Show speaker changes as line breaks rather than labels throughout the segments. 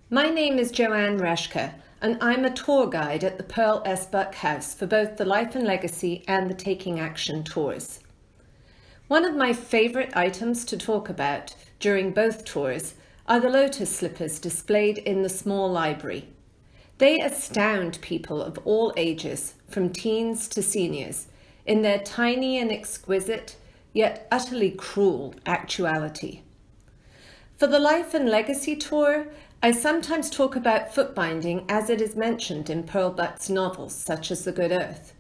My name is Joanne Reszka, and I'm a tour guide at the Pearl S. Buck House for both the Life and Legacy and the Taking Action tours. One of my favourite items to talk about during both tours are the Lotus Slippers displayed in the small library. They astound people of all ages, from teens to seniors, in their tiny and exquisite, yet utterly cruel actuality. For the Life and Legacy tour, I sometimes talk about foot binding as it is mentioned in Pearl Buck's novels such as The Good Earth.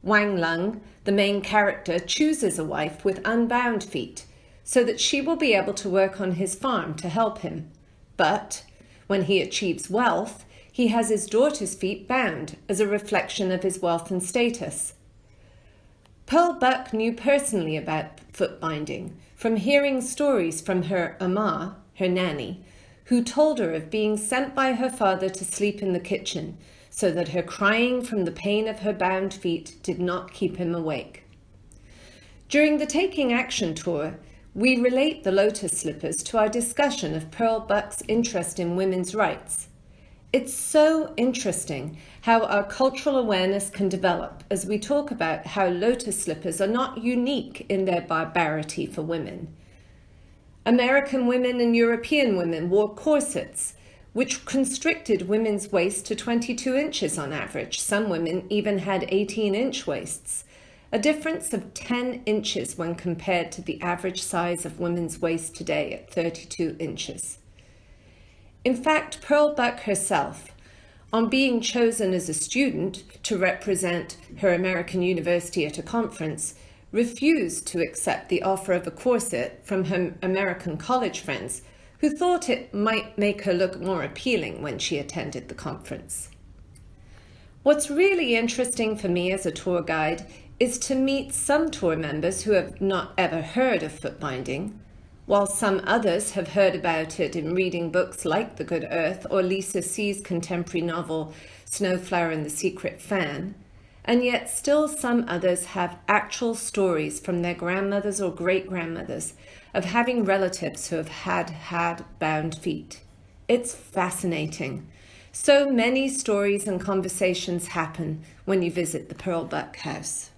Wang Lung, the main character, chooses a wife with unbound feet so that she will be able to work on his farm to help him. But when he achieves wealth, he has his daughter's feet bound as a reflection of his wealth and status. Pearl Buck knew personally about foot binding from hearing stories from her ama, her nanny, who told her of being sent by her father to sleep in the kitchen so that her crying from the pain of her bound feet did not keep him awake. During the Taking Action tour, we relate the Lotus Slippers to our discussion of Pearl Buck's interest in women's rights. It's so interesting how our cultural awareness can develop as we talk about how Lotus Slippers are not unique in their barbarity for women. American women and European women wore corsets, which constricted women's waists to 22 inches on average. Some women even had 18-inch waists, a difference of 10 inches when compared to the average size of women's waists today at 32 inches. In fact, Pearl Buck herself, on being chosen as a student to represent her American university at a conference, refused to accept the offer of a corset from her American college friends, who thought it might make her look more appealing when she attended the conference. What's really interesting for me as a tour guide is to meet some tour members who have not ever heard of foot binding, while some others have heard about it in reading books like The Good Earth or Lisa C's contemporary novel Snowflower and the Secret Fan, and yet still some others have actual stories from their grandmothers or great-grandmothers of having relatives who have had bound feet. It's fascinating. So many stories and conversations happen when you visit the Pearl Buck House.